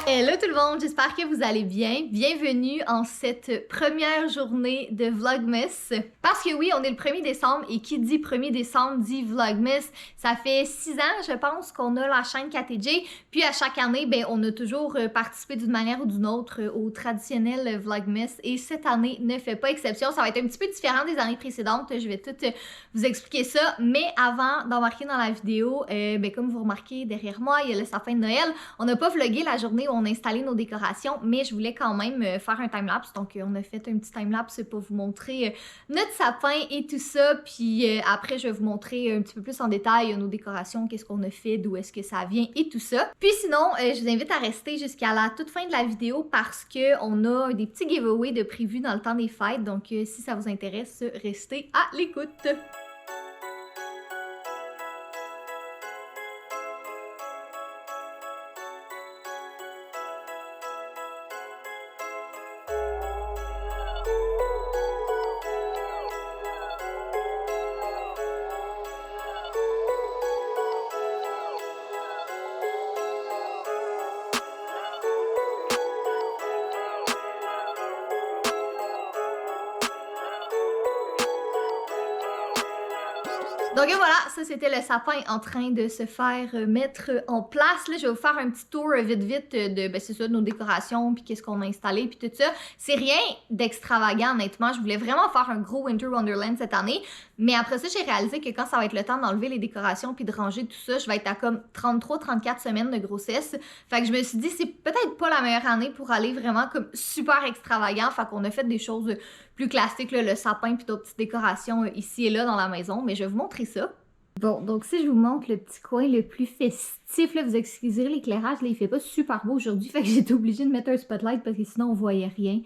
Hello tout le monde, j'espère que vous allez bien. Bienvenue en cette première journée de Vlogmas. Parce que oui, on est le 1er décembre et qui dit 1er décembre dit Vlogmas. Ça fait 6 ans, je pense, qu'on a la chaîne KTJ. Puis à chaque année, ben, on a toujours participé d'une manière ou d'une autre au traditionnel Vlogmas. Et cette année ne fait pas exception. Ça va être un petit peu différent des années précédentes. Je vais tout vous expliquer ça. Mais avant d'embarquer dans la vidéo, ben, comme vous remarquez derrière moi, il y a le sapin de Noël. On n'a pas vlogué la journée où on a installé nos décorations, mais je voulais quand même faire un timelapse. Donc, on a fait un petit timelapse pour vous montrer notre sapin et tout ça. Puis après, je vais vous montrer un petit peu plus en détail nos décorations, qu'est-ce qu'on a fait, d'où est-ce que ça vient et tout ça. Puis sinon, je vous invite à rester jusqu'à la toute fin de la vidéo parce qu'on a des petits giveaways de prévus dans le temps des fêtes. Donc, si ça vous intéresse, restez à l'écoute. Donc voilà, ça c'était le sapin en train de se faire mettre en place. Là, je vais vous faire un petit tour vite de, ben c'est ça, de nos décorations, puis qu'est-ce qu'on a installé, puis tout ça. C'est rien d'extravagant, honnêtement. Je voulais vraiment faire un gros Winter Wonderland cette année. Mais après ça, j'ai réalisé que quand ça va être le temps d'enlever les décorations puis de ranger tout ça, je vais être à comme 33-34 semaines de grossesse. Fait que je me suis dit, c'est peut-être pas la meilleure année pour aller vraiment comme super extravagant. Fait qu'on a fait des choses plus classiques, là, le sapin puis d'autres petites décorations ici et là dans la maison. Mais je vais vous montrer ça. Bon, donc si je vous montre le petit coin le plus festif, là, vous excuserez l'éclairage, là, il fait pas super beau aujourd'hui. Fait que j'ai été obligée de mettre un spotlight parce que sinon on voyait rien.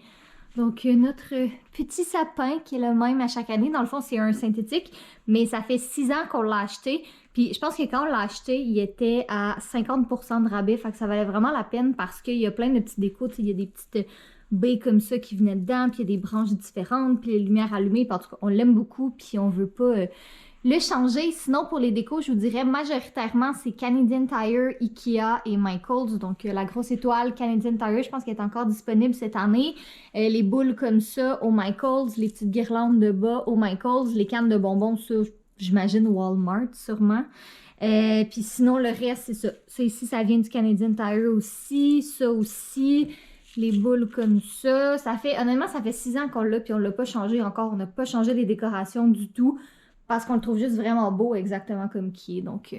Donc, notre petit sapin qui est le même à chaque année. Dans le fond, c'est un synthétique, mais ça fait 6 ans qu'on l'a acheté. Puis, je pense que quand on l'a acheté, il était à 50% de rabais. Fait que ça valait vraiment la peine parce qu'il y a plein de petites décos. Il y a des petites baies comme ça qui venaient dedans, puis il y a des branches différentes, puis les lumières allumées. Puis, en tout cas, on l'aime beaucoup, puis on veut pas le changer. Sinon, pour les décos, je vous dirais majoritairement, c'est Canadian Tire, Ikea et Michaels. Donc, la grosse étoile Canadian Tire, je pense qu'elle est encore disponible cette année. Les boules comme ça au Michaels, les petites guirlandes de bas au Michaels, les cannes de bonbons, ça, j'imagine Walmart sûrement. Puis sinon, le reste, c'est ça. Ça ici, ça vient du Canadian Tire aussi. Ça aussi. Les boules comme ça. Ça fait, honnêtement, ça fait 6 ans qu'on l'a, puis on l'a pas changé encore. On n'a pas changé les décorations du tout. Parce qu'on le trouve juste vraiment beau, exactement comme qui est. Donc,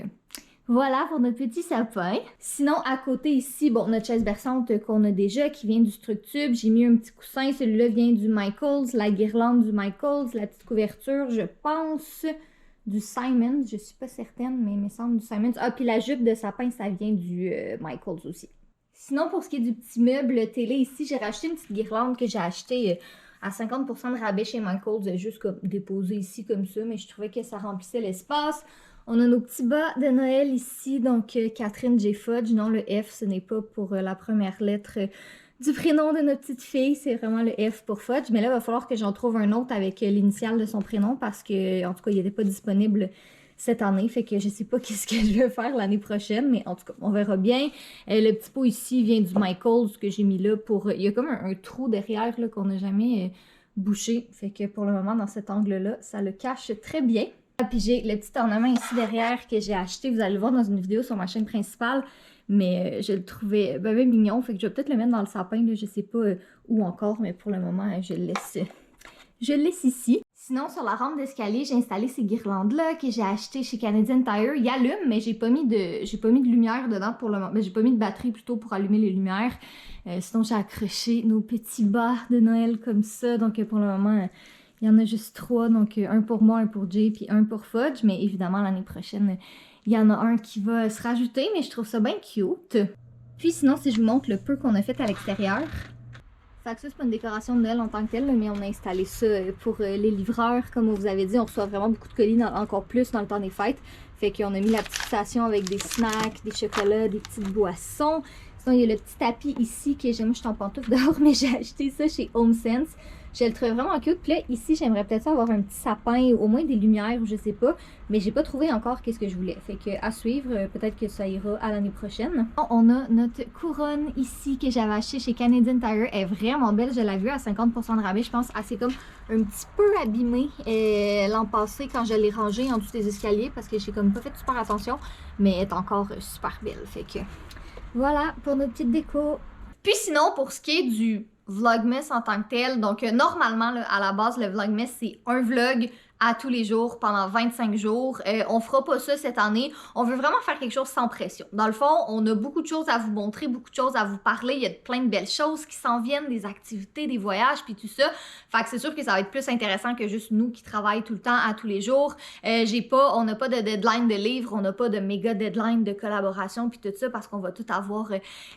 voilà pour notre petit sapin. Sinon, à côté ici, bon, notre chaise berçante qu'on a déjà, qui vient du Structube. J'ai mis un petit coussin. Celui-là vient du Michaels. La guirlande du Michaels. La petite couverture, je pense, du Simons. Je suis pas certaine, mais il me semble du Simons. Ah, puis la jupe de sapin, ça vient du Michaels aussi. Sinon, pour ce qui est du petit meuble télé ici, j'ai racheté une petite guirlande que j'ai achetée à 50% de rabais chez Michaels, juste comme déposé ici comme ça, mais je trouvais que ça remplissait l'espace. On a nos petits bas de Noël ici, donc Catherine J. Fudge. Non, le F, ce n'est pas pour la première lettre du prénom de notre petite fille, c'est vraiment le F pour Fudge. Mais là, il va falloir que j'en trouve un autre avec l'initiale de son prénom parce que, en tout cas, il n'était pas disponible cette année, fait que je sais pas qu'est-ce que je vais faire l'année prochaine, mais en tout cas, on verra bien. Le petit pot ici vient du Michaels que j'ai mis là pour... Il y a comme un trou derrière là qu'on n'a jamais bouché, fait que pour le moment, dans cet angle-là, ça le cache très bien. Ah, puis j'ai le petit ornement ici derrière que j'ai acheté, vous allez le voir dans une vidéo sur ma chaîne principale, mais je le trouvais ben mignon, fait que je vais peut-être le mettre dans le sapin, là, je sais pas où encore, mais pour le moment, je le laisse ici. Sinon, sur la rampe d'escalier, j'ai installé ces guirlandes-là que j'ai achetées chez Canadian Tire. Ils allument, mais j'ai pas mis de lumière dedans pour le moment. J'ai pas mis de batterie plutôt pour allumer les lumières. Sinon, j'ai accroché nos petits bas de Noël comme ça. Donc, pour le moment, il y en a juste 3. Donc, un pour moi, un pour Jay, puis un pour Fudge. Mais évidemment, l'année prochaine, il y en a un qui va se rajouter. Mais je trouve ça bien cute. Puis sinon, si je vous montre le peu qu'on a fait à l'extérieur... Fait que ça, c'est pas une décoration de Noël en tant que telle, mais on a installé ça pour les livreurs. Comme on vous avait dit, on reçoit vraiment beaucoup de colis, encore plus dans le temps des fêtes. Fait qu'on a mis la petite station avec des snacks, des chocolats, des petites boissons. Sinon, il y a le petit tapis ici que moi, je suis en pantoufle dehors, mais j'ai acheté ça chez HomeSense. Je le trouvais vraiment cute. Puis là, ici, j'aimerais peut-être avoir un petit sapin, au moins des lumières, ou je sais pas. Mais j'ai pas trouvé encore qu'est-ce que je voulais. Fait que à suivre, peut-être que ça ira à l'année prochaine. On a notre couronne ici que j'avais achetée chez Canadian Tire. Elle est vraiment belle. Je l'ai vue à 50% de rabais. Je pense assez comme un petit peu abîmée l'an passé quand je l'ai rangée en dessous des escaliers parce que j'ai comme pas fait super attention. Mais elle est encore super belle. Fait que voilà pour notre petite déco. Puis sinon, pour ce qui est du Vlogmas en tant que tel, donc normalement, là, à la base, le Vlogmas, c'est un vlog à tous les jours pendant 25 jours. On fera pas ça cette année. On veut vraiment faire quelque chose sans pression. Dans le fond, on a beaucoup de choses à vous montrer, beaucoup de choses à vous parler. Il y a plein de belles choses qui s'en viennent, des activités, des voyages, puis tout ça. Fait que c'est sûr que ça va être plus intéressant que juste nous qui travaillons tout le temps à tous les jours. On n'a pas de deadline de livre, on n'a pas de méga deadline de collaboration, puis tout ça, parce qu'on va tout avoir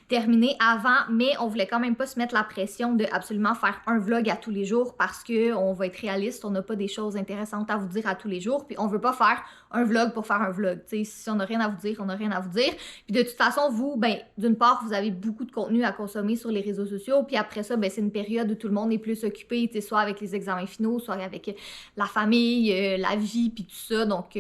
terminé avant. Mais on voulait quand même pas se mettre la pression de absolument faire un vlog à tous les jours parce que on va être réaliste, on n'a pas des choses intéressantes à vous dire à tous les jours, puis on veut pas faire un vlog pour faire un vlog, tu sais, si on n'a rien à vous dire, on n'a rien à vous dire, puis de toute façon, vous, ben, d'une part, vous avez beaucoup de contenu à consommer sur les réseaux sociaux, puis après ça, ben, c'est une période où tout le monde est plus occupé, tu sais, soit avec les examens finaux, soit avec la famille, la vie, puis tout ça, donc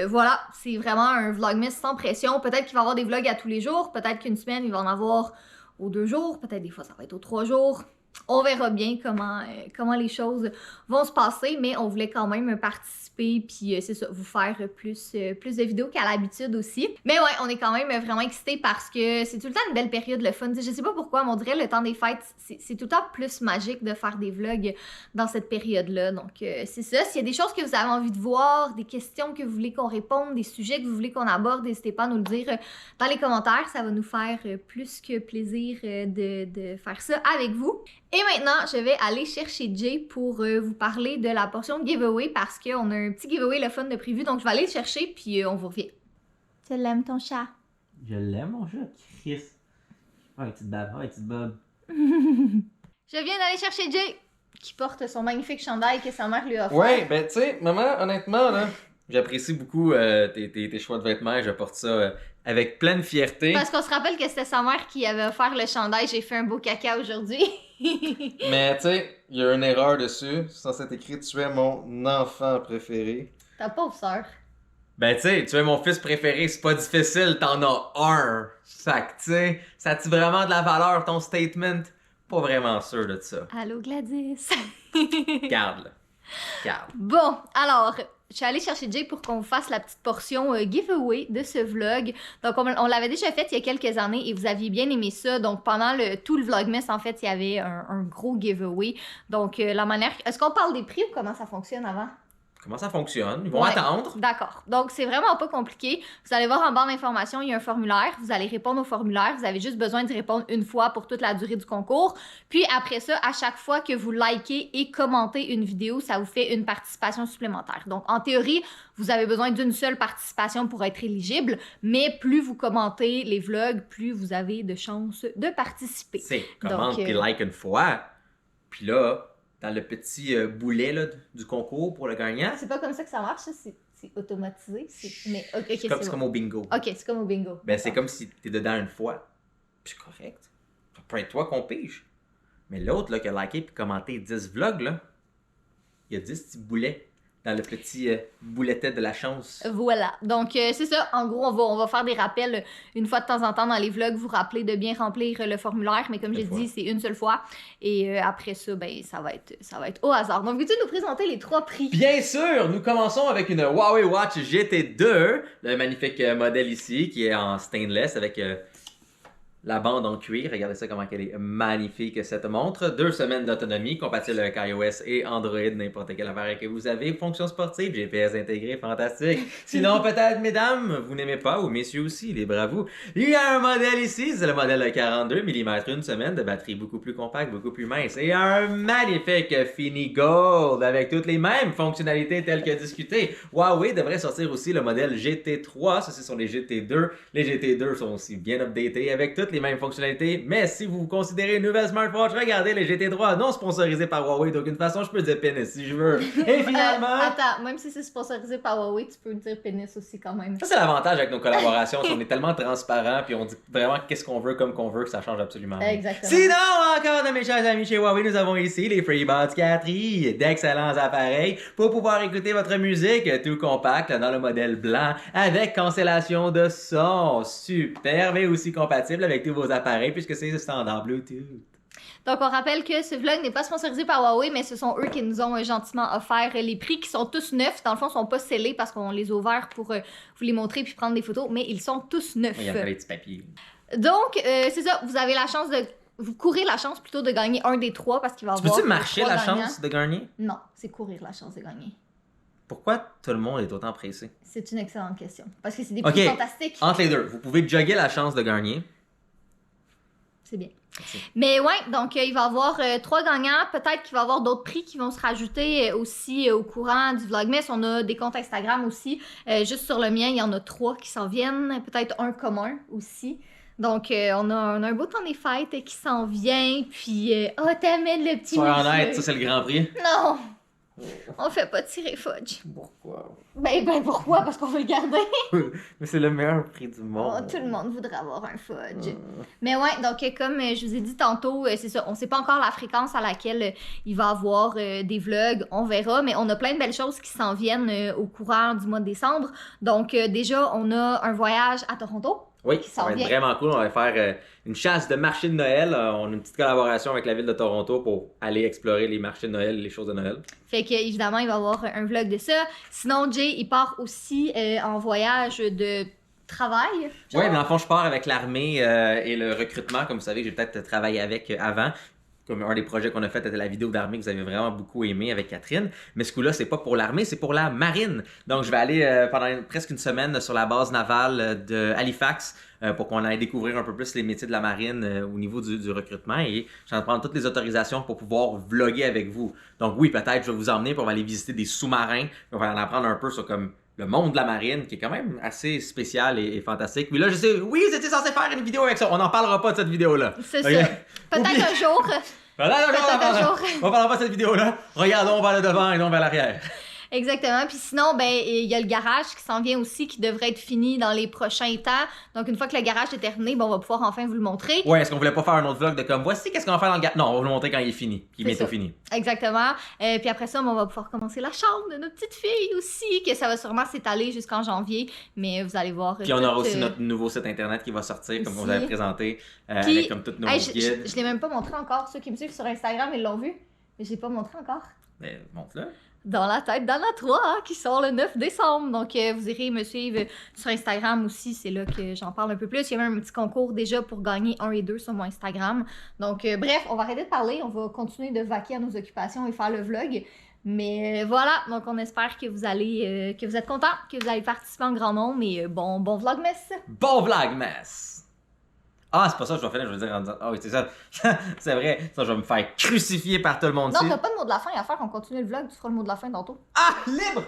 voilà, c'est vraiment un vlogmas sans pression, peut-être qu'il va y avoir des vlogs à tous les jours, peut-être qu'une semaine, il va en avoir aux 2 jours, peut-être des fois, ça va être aux 3 jours. On verra bien comment les choses vont se passer, mais on voulait quand même participer, puis c'est ça, vous faire plus de vidéos qu'à l'habitude aussi. Mais ouais, on est quand même vraiment excités parce que c'est tout le temps une belle période, le fun. Je sais pas pourquoi, mais on dirait le temps des fêtes, c'est tout le temps plus magique de faire des vlogs dans cette période-là. Donc c'est ça, s'il y a des choses que vous avez envie de voir, des questions que vous voulez qu'on réponde, des sujets que vous voulez qu'on aborde, n'hésitez pas à nous le dire dans les commentaires. Ça va nous faire plus que plaisir de faire ça avec vous. Et maintenant, je vais aller chercher Jay pour vous parler de la portion de giveaway parce qu'on a un petit giveaway le fun de prévu. Donc, je vais aller le chercher puis on vous revient. Tu l'aimes ton chat? Je l'aime, mon chat. Chris. Oh, une petite bave. Oh, une petite bob. Je viens d'aller chercher Jay qui porte son magnifique chandail que sa mère lui a offert. Ouais, ben tu sais, maman, honnêtement, là, j'apprécie beaucoup tes choix de vêtements et je porte ça avec pleine fierté. Parce qu'on se rappelle que c'était sa mère qui avait offert le chandail. J'ai fait un beau caca aujourd'hui. Mais tu sais, il y a une erreur dessus. C'est censé être écrit « Tu es mon enfant préféré ». Ta pauvre sœur. Ben tu sais, tu es mon fils préféré, c'est pas difficile, t'en as un. Sac, tu sais, ça a-tu vraiment de la valeur ton statement? Pas vraiment sûr de ça. Allô Gladys. Garde-le. Garde. Bon, alors, je suis allée chercher Jay pour qu'on fasse la petite portion giveaway de ce vlog. Donc, on l'avait déjà fait il y a quelques années et vous aviez bien aimé ça. Donc, pendant tout le vlogmas, en fait, il y avait un gros giveaway. Donc, la manière... Est-ce qu'on parle des prix ou comment ça fonctionne avant? Comment ça fonctionne? Ils vont attendre. D'accord. Donc, c'est vraiment pas compliqué. Vous allez voir en barre d'informations, il y a un formulaire. Vous allez répondre au formulaire. Vous avez juste besoin d'y répondre une fois pour toute la durée du concours. Puis après ça, à chaque fois que vous likez et commentez une vidéo, ça vous fait une participation supplémentaire. Donc, en théorie, vous avez besoin d'une seule participation pour être éligible. Mais plus vous commentez les vlogs, plus vous avez de chances de participer. C'est commente puis like une fois. Puis là... dans le petit boulet là, du concours pour le gagnant. C'est pas comme ça que ça marche, c'est automatisé. Mais, okay, c'est comme au bingo. Ok, c'est comme au bingo. Ben, c'est comme si t'es dedans une fois. Puis c'est correct. Ça peut être toi qu'on pige. Mais l'autre là, qui a liké et commenté 10 vlogs, là, il y a 10 petits boulets dans le petit bouletet de la chance. Voilà. Donc, c'est ça. En gros, on va faire des rappels une fois de temps en temps dans les vlogs. Vous rappeler de bien remplir le formulaire. Mais comme j'ai dit, c'est une seule fois. Et après ça, ben, ça va être au hasard. Donc, veux-tu nous présenter les 3 prix? Bien sûr! Nous commençons avec une Huawei Watch GT2. Le magnifique modèle ici qui est en stainless avec... la bande en cuir, regardez ça comment elle est magnifique cette montre. 2 semaines d'autonomie, compatible avec iOS et Android, n'importe quel appareil que vous avez. Fonction sportive, GPS intégré, fantastique. Sinon, peut-être, mesdames, vous n'aimez pas, ou messieurs aussi, libre à vous. Il y a un modèle ici, c'est le modèle de 42 mm, 1 semaine de batterie beaucoup plus compacte, beaucoup plus mince. Et un magnifique Fini Gold avec toutes les mêmes fonctionnalités telles que discutées. Huawei devrait sortir aussi le modèle GT3, ça ce sont les GT2. Les GT2 sont aussi bien updatés avec toutes les les mêmes fonctionnalités, mais si vous considérez une nouvelle smartwatch, regardez les GT3 non sponsorisés par Huawei, d'aucune façon je peux dire pénis si je veux. Et finalement... Attends, même si c'est sponsorisé par Huawei, tu peux dire pénis aussi quand même. Ça c'est l'avantage avec nos collaborations, on est tellement transparent puis on dit vraiment qu'est-ce qu'on veut comme qu'on veut que ça change absolument rien. Exactement. Sinon, encore de mes chers amis chez Huawei, nous avons ici les FreeBuds 4i, d'excellents appareils pour pouvoir écouter votre musique tout compact dans le modèle blanc avec cancellation de son superbe et aussi compatible avec tous vos appareils puisque c'est standard Bluetooth. Donc, on rappelle que ce vlog n'est pas sponsorisé par Huawei, mais ce sont eux qui nous ont gentiment offert les prix qui sont tous neufs. Dans le fond, ils sont pas scellés parce qu'on les a ouverts pour vous les montrer puis prendre des photos, mais ils sont tous neufs. Il y a les petits papiers. Donc, c'est ça, vous avez la chance de... Vous courez la chance plutôt de gagner un des trois parce qu'il va y avoir... Peux-tu marcher la gagnants. chance de gagner? Non, c'est courir la chance de gagner. Pourquoi tout le monde est autant pressé? C'est une excellente question. Parce que c'est des prix fantastiques. Entre les deux, vous pouvez jogger la chance de gagner. C'est bien. Merci. Mais ouais, donc il va y avoir 3 gagnants. Peut-être qu'il va y avoir d'autres prix qui vont se rajouter aussi au courant du Vlogmas. On a des comptes Instagram aussi. Juste sur le mien, il y en a 3 qui s'en viennent. Peut-être un commun aussi. Donc, on a un beau temps des fêtes qui s'en vient. Puis, t'amènes le petit... Sois honnête, ça c'est le Grand Prix. Non! On fait pas tirer fudge. Pourquoi? Ben pourquoi? Parce qu'on veut le garder. Mais c'est le meilleur prix du monde. Oh, tout le monde voudrait avoir un fudge. Mais ouais, donc comme je vous ai dit tantôt, c'est ça, on sait pas encore la fréquence à laquelle il va y avoir des vlogs, on verra, mais on a plein de belles choses qui s'en viennent au courant du mois de décembre. Donc déjà, on a un voyage à Toronto. Oui, ça va être vraiment cool. On va faire une chasse de marché de Noël. On a une petite collaboration avec la ville de Toronto pour aller explorer les marchés de Noël, les choses de Noël. Fait que évidemment, il va y avoir un vlog de ça. Sinon, Jay, il part aussi en voyage de travail. Oui, mais en fond, je pars avec l'armée et le recrutement. Comme vous savez, j'ai peut-être travaillé avec avant. Comme un des projets qu'on a fait était la vidéo d'armée que vous avez vraiment beaucoup aimé avec Catherine. Mais ce coup-là, c'est pas pour l'armée, c'est pour la marine. Donc, je vais aller pendant presque une semaine sur la base navale de Halifax pour qu'on aille découvrir un peu plus les métiers de la marine au niveau du recrutement. Et je vais prendre toutes les autorisations pour pouvoir vlogger avec vous. Donc oui, peut-être je vais vous emmener pour aller visiter des sous-marins. On va en apprendre un peu sur comme le monde de la marine, qui est quand même assez spécial et fantastique. Mais là, je sais, oui, vous étiez censé faire une vidéo avec ça. On n'en parlera pas de cette vidéo-là. C'est ça. Peut-être un jour. On parlera pas de cette vidéo-là. Regardons vers le devant et non vers l'arrière. Exactement. Puis sinon, ben il y a le garage qui s'en vient aussi, qui devrait être fini dans les prochains temps. Donc, une fois que le garage est terminé, ben, on va pouvoir enfin vous le montrer. Ouais, est-ce qu'on voulait pas faire un autre vlog de comme, voici qu'est-ce qu'on va faire dans le garage? Non, on va vous le montrer quand il est fini. Il est bientôt fini. Exactement. Puis après ça, on va pouvoir commencer la chambre de notre petite fille aussi, que ça va sûrement s'étaler jusqu'en janvier. Mais vous allez voir. Puis on aura aussi notre nouveau site internet qui va sortir, comme vous avez présenté, avec comme tous nos guides. Je l'ai même pas montré encore. Ceux qui me suivent sur Instagram, ils l'ont vu. Mais je l'ai pas montré encore. Mais montre-le. Dans la tête d'Anna 3, qui sort le 9 décembre. Donc, vous irez me suivre sur Instagram aussi. C'est là que j'en parle un peu plus. Il y a même un petit concours déjà pour gagner 1 et 2 sur mon Instagram. Donc, bref, on va arrêter de parler. On va continuer de vaquer à nos occupations et faire le vlog. Mais voilà, donc on espère que vous allez, que vous êtes contents, que vous allez participer en grand nombre. Et bon vlogmas! Bon vlogmas! Ah, c'est pas ça que je vais faire, je vais dire en disant. Ah oui, c'est ça. C'est vrai, ça, je vais me faire crucifier par tout le monde. Non, t'as pas de mot de la fin à faire, on continue le vlog, tu feras le mot de la fin tantôt. Ah, libre!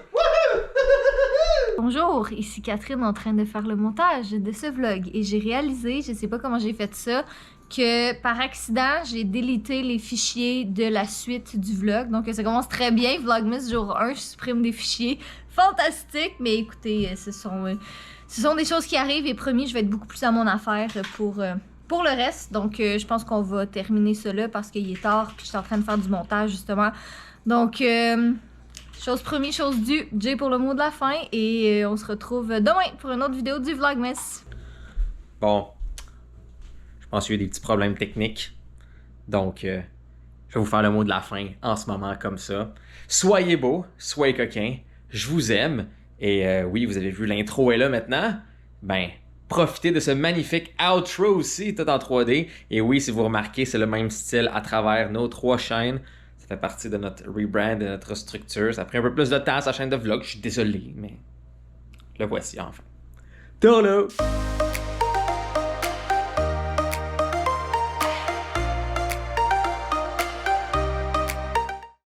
Bonjour, ici Catherine en train de faire le montage de ce vlog. Et j'ai réalisé, je sais pas comment j'ai fait ça, que par accident, j'ai délité les fichiers de la suite du vlog. Donc ça commence très bien, Vlogmas jour 1, je supprime des fichiers fantastiques. Mais écoutez, ce sont des choses qui arrivent et promis, je vais être beaucoup plus à mon affaire pour le reste. Donc, je pense qu'on va terminer ça là parce qu'il est tard puis je suis en train de faire du montage justement. Donc, chose promis, chose due. Jay pour le mot de la fin et on se retrouve demain pour une autre vidéo du Vlogmas. Bon, je pense qu'il y a eu des petits problèmes techniques. Donc, je vais vous faire le mot de la fin en ce moment comme ça. Soyez beaux, soyez coquins, je vous aime. Et oui, vous avez vu, l'intro est là maintenant. Ben, profitez de ce magnifique outro aussi, tout en 3D. Et oui, si vous remarquez, c'est le même style à travers nos 3 chaînes. Ça fait partie de notre rebrand, de notre structure. Ça a pris un peu plus de temps, sa chaîne de vlog. Je suis désolé, mais le voici enfin. Tourne!